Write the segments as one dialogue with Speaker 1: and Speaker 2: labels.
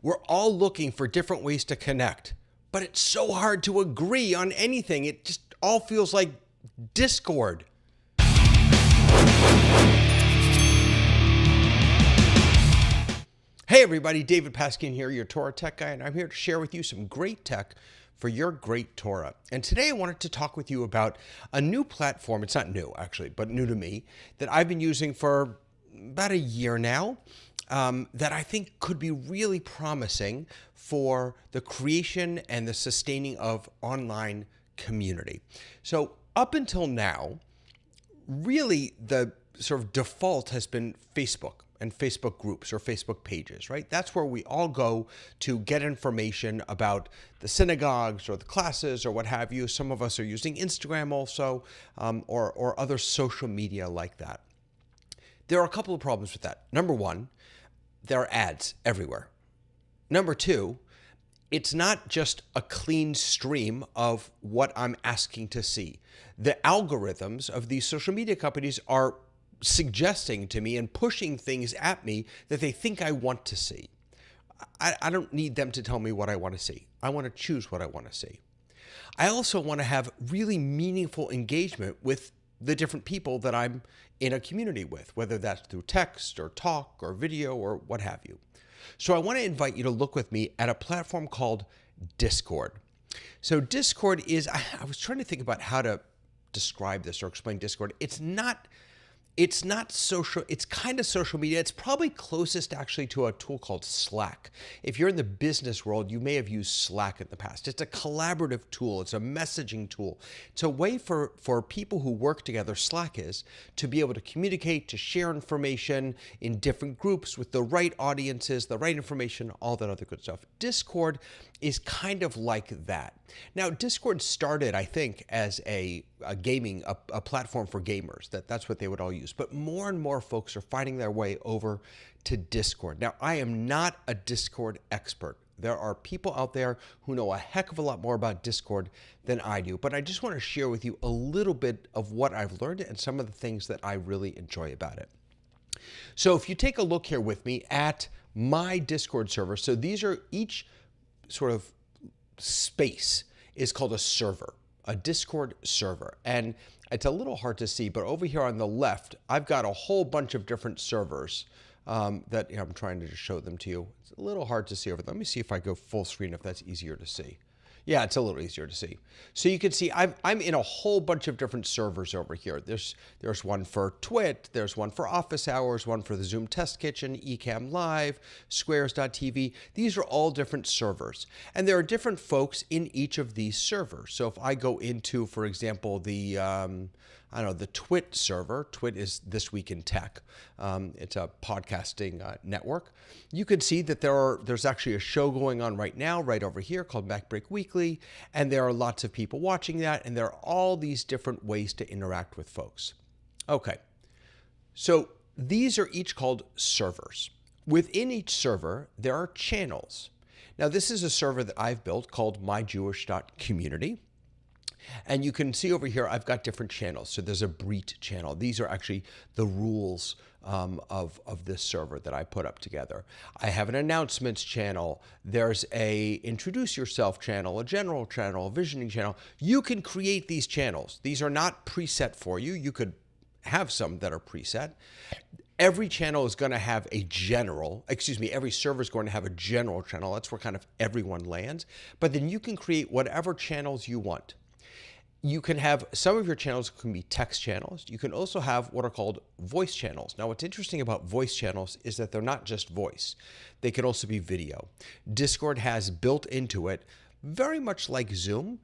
Speaker 1: We're all looking for different ways to connect, but it's so hard to agree on anything. It just all feels like discord. Hey everybody, David Paskin here, your Torah tech guy, and I'm here to share with you some great tech for your great Torah. And today I wanted to talk with you about a new platform. It's not new actually, but new to me, that I've been using for about a year now, that I think could be really promising for the creation and the sustaining of online community. So up until now, really the sort of default has been Facebook and Facebook groups or Facebook pages, right? That's where we all go to get information about the synagogues or the classes or what have you. Some of us are using Instagram also, or other social media like that. There are a couple of problems with that. Number one, there are ads everywhere. Number two, it's not just a clean stream of what I'm asking to see. The algorithms of these social media companies are suggesting to me and pushing things at me that they think I want to see. I don't need them to tell me what I want to see. I want to choose what I want to see. I also want to have really meaningful engagement with the different people that I'm in a community with, whether that's through text or talk or video or what have you. So I want to invite you to look with me at a platform called Discord. So Discord is, I was trying to think about how to describe this or explain Discord. It's not social. It's kind of social media. It's probably closest actually to a tool called Slack. If you're in the business world, you may have used Slack in the past. It's a collaborative tool. It's a messaging tool. It's a way for people who work together, Slack is, to be able to communicate, to share information in different groups with the right audiences, the right information, all that other good stuff. Discord is kind of like that. Now, Discord started, I think, as a platform for gamers. That's what they would all use. But more and more folks are finding their way over to Discord. Now, I am not a Discord expert. There are people out there who know a heck of a lot more about Discord than I do. But I just want to share with you a little bit of what I've learned and some of the things that I really enjoy about it. So if you take a look here with me at my Discord server, so these are each sort of space is called a server, a Discord server. And it's a little hard to see, but over here on the left, I've got a whole bunch of different servers that I'm trying to just show them to you. It's a little hard to see over there. Let me see if I go full screen, if that's easier to see. Yeah, it's a little easier to see. So you can see I'm in a whole bunch of different servers over here. There's one for Twit, there's one for Office Hours, one for the Zoom Test Kitchen, Ecamm Live, Squares.tv. These are all different servers. And there are different folks in each of these servers. So if I go into, for example, the Twit server. Twit is This Week in Tech. It's a podcasting network. You can see that there's actually a show going on right now, right over here, called Mac Break Weekly, and there are lots of people watching that, and there are all these different ways to interact with folks. Okay, so these are each called servers. Within each server, there are channels. Now, this is a server that I've built called myjewish.community. And you can see over here, I've got different channels. So there's a Brit channel. These are actually the rules of this server that I put up together. I have an announcements channel. There's a introduce yourself channel, a general channel, a visioning channel. You can create these channels. These are not preset for you. You could have some that are preset. Every channel is going to have every server is going to have a general channel. That's where kind of everyone lands. But then you can create whatever channels you want. You can have, some of your channels can be text channels. You can also have what are called voice channels. Now, what's interesting about voice channels is that they're not just voice. They can also be video. Discord has built into it, very much like Zoom,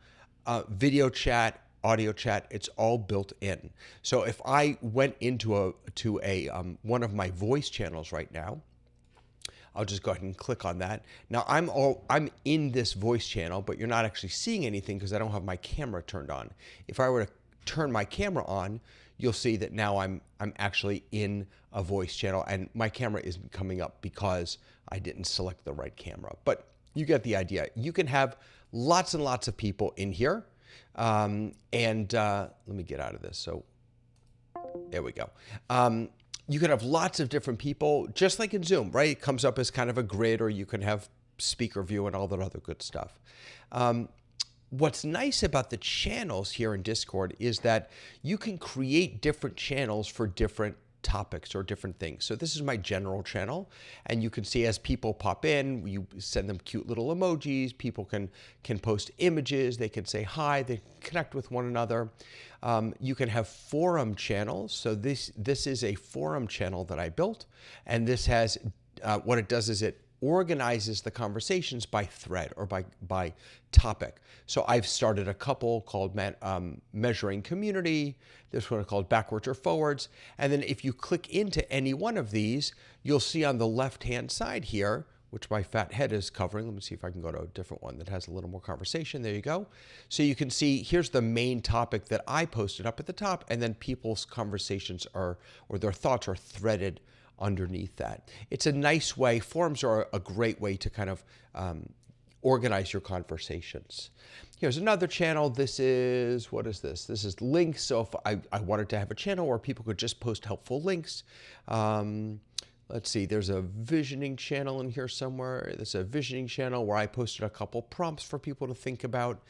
Speaker 1: video chat, audio chat, it's all built in. So if I went into one of my voice channels right now, I'll just go ahead and click on that. Now I'm in this voice channel, but you're not actually seeing anything because I don't have my camera turned on. If I were to turn my camera on, you'll see that now I'm actually in a voice channel and my camera isn't coming up because I didn't select the right camera. But you get the idea. You can have lots and lots of people in here. Let me get out of this. So there we go. You can have lots of different people, just like in Zoom, right? It comes up as kind of a grid, or you can have speaker view and all that other good stuff. What's nice about the channels here in Discord is that you can create different channels for different topics or different things. So this is my general channel, and you can see as people pop in, you send them cute little emojis. People can post images. They can say hi. They connect with one another. You can have forum channels. So this is a forum channel that I built, and this has what it does is it organizes the conversations by thread or by topic. So I've started a couple called Measuring Community. This one called Backwards or Forwards. And then if you click into any one of these, you'll see on the left-hand side here, which my fat head is covering. Let me see if I can go to a different one that has a little more conversation. There you go. So you can see here's the main topic that I posted up at the top, and then people's conversations or their thoughts are threaded underneath that. It's a nice way. Forums are a great way to kind of organize your conversations. Here's another channel. This is, what is this? This is links. So if I wanted to have a channel where people could just post helpful links. Let's see, there's a visioning channel in here somewhere. There's a visioning channel where I posted a couple prompts for people to think about.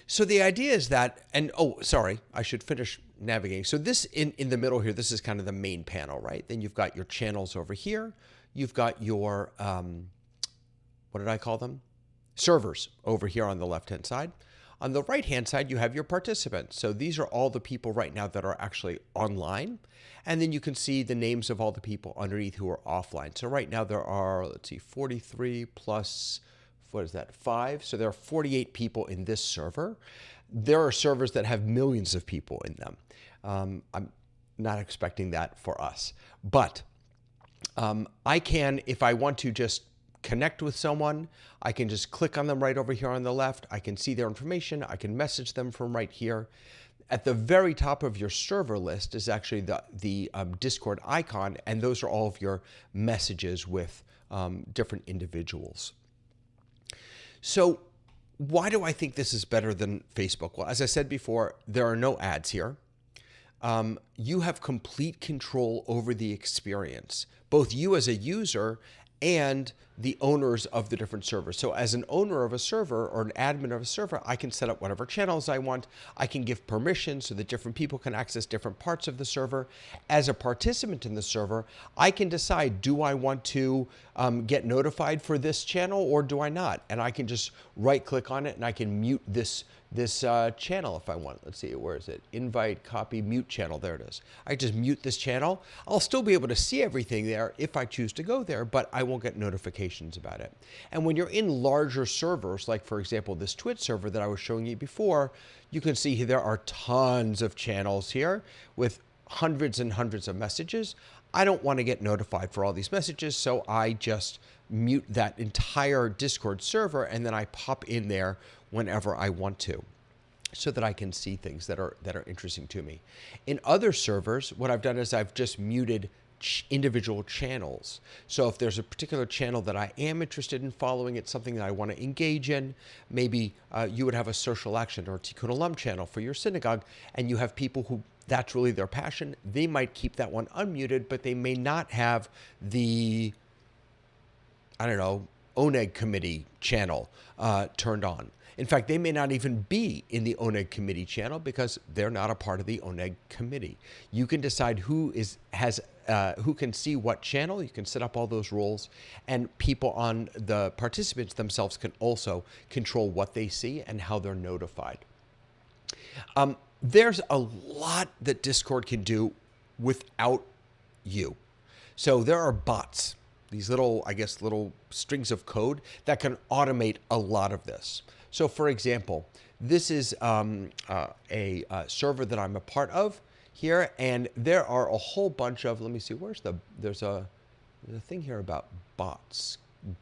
Speaker 1: So the idea is that, and oh, sorry, I should finish navigating. So this in the middle here, this is kind of the main panel, right? Then you've got your channels over here. You've got your, what did I call them? Servers over here on the left-hand side. On the right-hand side, you have your participants. So these are all the people right now that are actually online. And then you can see the names of all the people underneath who are offline. So right now there are, let's see, 43 plus, what is that, 5? So there are 48 people in this server. There are servers that have millions of people in them. I'm not expecting that for us. But I can, if I want to just connect with someone, I can just click on them right over here on the left. I can see their information. I can message them from right here. At the very top of your server list is actually the Discord icon, and those are all of your messages with different individuals. So why do I think this is better than Facebook? Well, as I said before, there are no ads here. You have complete control over the experience, both you as a user and the owners of the different servers. So as an owner of a server or an admin of a server, I can set up whatever channels I want. I can give permission so that different people can access different parts of the server. As a participant in the server, I can decide, do I want to get notified for this channel or do I not? And I can just right click on it and I can mute this channel if I want. Let's see, where is it? Invite, copy, mute channel. There it is. I just mute this channel. I'll still be able to see everything there if I choose to go there, but I won't get notifications about it. And when you're in larger servers, like for example, this Twitch server that I was showing you before, you can see there are tons of channels here with hundreds and hundreds of messages. I don't want to get notified for all these messages, so I just mute that entire Discord server and then I pop in there whenever I want to, so that I can see things that are interesting to me. In other servers, what I've done is I've just muted individual channels. So if there's a particular channel that I am interested in following, it's something that I want to engage in. Maybe you would have a social action or a Tikkun Olam channel for your synagogue, and you have people who that's really their passion. They might keep that one unmuted, but they may not have the, I don't know, Oneg committee channel turned on. In fact, they may not even be in the Oneg committee channel because they're not a part of the Oneg committee. You can decide who can see what channel. You can set up all those roles, and people on the participants themselves can also control what they see and how they're notified. There's a lot that Discord can do without you. So there are bots, these little, I guess, little strings of code that can automate a lot of this. So for example, this is a server that I'm a part of here, and there are a whole bunch of, let me see, there's a thing here about bots,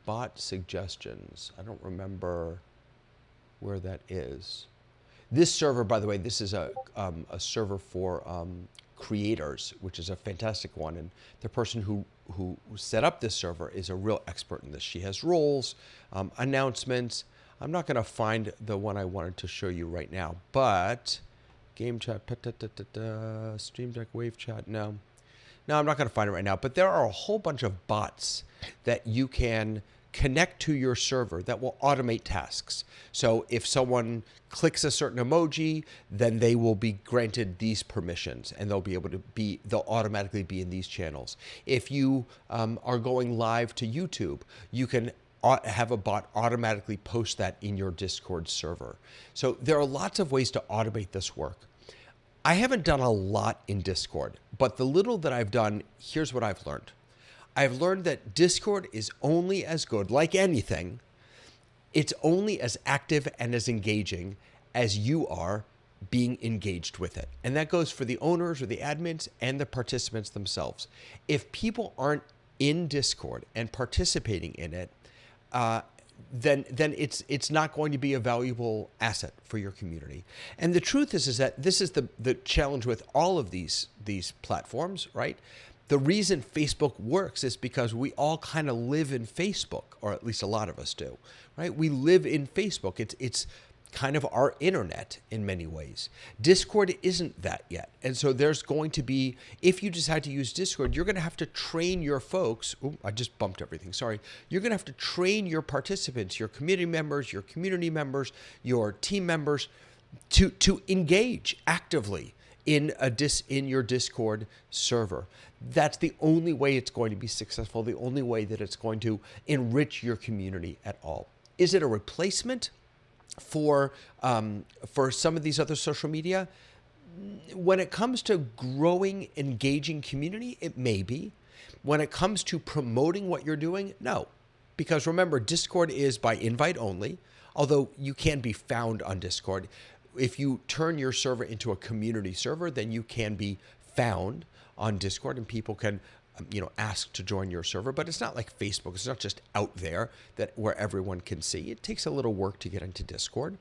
Speaker 1: bot suggestions. I don't remember where that is. This server, by the way, this is a server for creators, which is a fantastic one. And the person who set up this server is a real expert in this. She has roles, announcements. I'm not going to find the one I wanted to show you right now, but game chat, stream deck, wave chat. No, I'm not going to find it right now, but there are a whole bunch of bots that you can connect to your server that will automate tasks. So if someone clicks a certain emoji, then they will be granted these permissions, and they'll automatically be in these channels. If you are going live to YouTube, you can have a bot automatically post that in your Discord server. So there are lots of ways to automate this work. I haven't done a lot in Discord, but the little that I've done, here's what I've learned. I've learned that Discord is only as good, like anything, it's only as active and as engaging as you are being engaged with it. And that goes for the owners or the admins and the participants themselves. If people aren't in Discord and participating in it, then it's not going to be a valuable asset for your community. And the truth is that this is the challenge with all of these platforms, right? The reason Facebook works is because we all kind of live in Facebook, or at least a lot of us do, right? We live in Facebook. It's kind of our internet in many ways. Discord isn't that yet. And so there's going to be, if you decide to use Discord, you're going to have to train your folks. Oh, I just bumped everything. Sorry. You're going to have to train your participants, your community members, your team members to engage actively in your Discord server. That's the only way it's going to be successful, the only way that it's going to enrich your community at all. Is it a replacement for some of these other social media? When it comes to growing, engaging community, it may be. When it comes to promoting what you're doing, no. Because remember, Discord is by invite only, although you can be found on Discord. If you turn your server into a community server, then you can be found on Discord, and people can ask to join your server. But it's not like Facebook. It's not just out there where everyone can see. It takes a little work to get into Discord.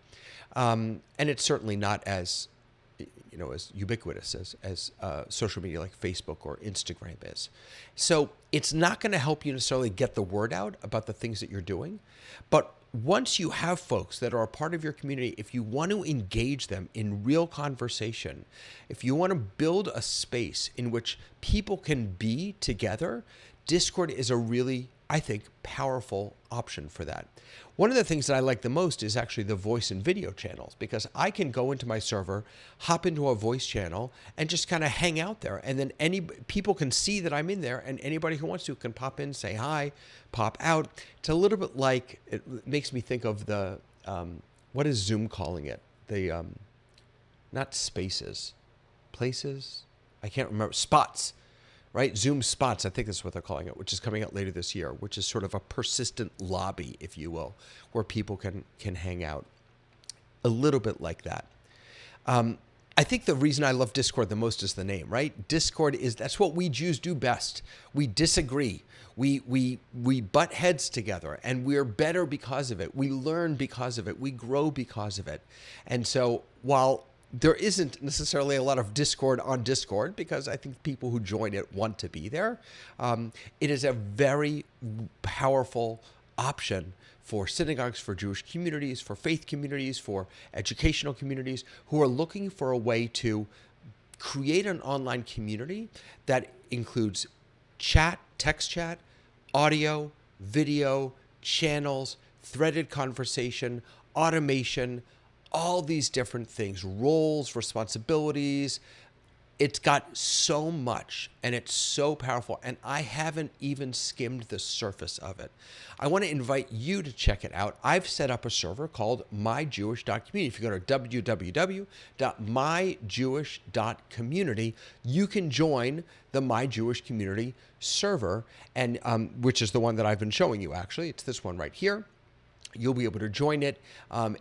Speaker 1: And it's certainly not as ubiquitous as social media like Facebook or Instagram is. So it's not going to help you necessarily get the word out about the things that you're doing. But once you have folks that are a part of your community, if you want to engage them in real conversation, if you want to build a space in which people can be together, Discord is a really, I think, powerful option for that. One of the things that I like the most is actually the voice and video channels, because I can go into my server, hop into a voice channel, and just kind of hang out there. And then people can see that I'm in there, and anybody who wants to can pop in, say hi, pop out. It's a little bit like, it makes me think of the, what is Zoom calling it? The, not spaces, places? I can't remember. Spots. Right? Zoom Spots, I think that's what they're calling it, which is coming out later this year, which is sort of a persistent lobby, if you will, where people can hang out. A little bit like that. I think the reason I love Discord the most is the name, right? Discord that's what we Jews do best. We disagree. We butt heads together, and we're better because of it. We learn because of it. We grow because of it. And so while there isn't necessarily a lot of Discord on Discord, because I think people who join it want to be there, it is a very powerful option for synagogues, for Jewish communities, for faith communities, for educational communities who are looking for a way to create an online community that includes chat, text chat, audio, video, channels, threaded conversation, automation, all these different things, roles, responsibilities. It's got so much, and it's so powerful, and I haven't even skimmed the surface of it. I want to invite you to check it out. I've set up a server called myjewish.community. If you go to www.myjewish.community, you can join the My Jewish Community server, and which is the one that I've been showing you, actually. It's this one right here. You'll be able to join it.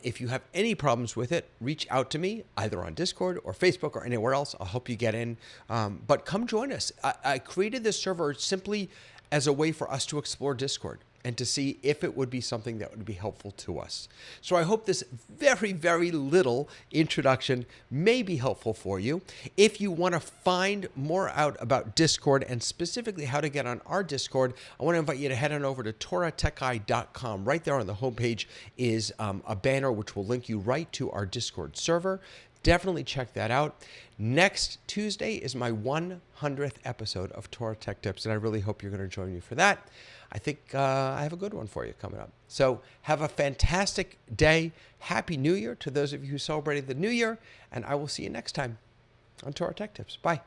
Speaker 1: If you have any problems with it, reach out to me either on Discord or Facebook or anywhere else. I'll help you get in. But come join us. I created this server simply as a way for us to explore Discord and to see if it would be something that would be helpful to us. So I hope this very, very little introduction may be helpful for you. If you want to find more out about Discord and specifically how to get on our Discord, I want to invite you to head on over to TorahTechGuy.com. Right there on the homepage is a banner which will link you right to our Discord server. definitely check that out. Next Tuesday is my 100th episode of Torah Tech Tips, and I really hope you're going to join me for that. I think I have a good one for you coming up. So have a fantastic day. Happy New Year to those of you who celebrated the New Year, and I will see you next time on Torah Tech Tips. Bye.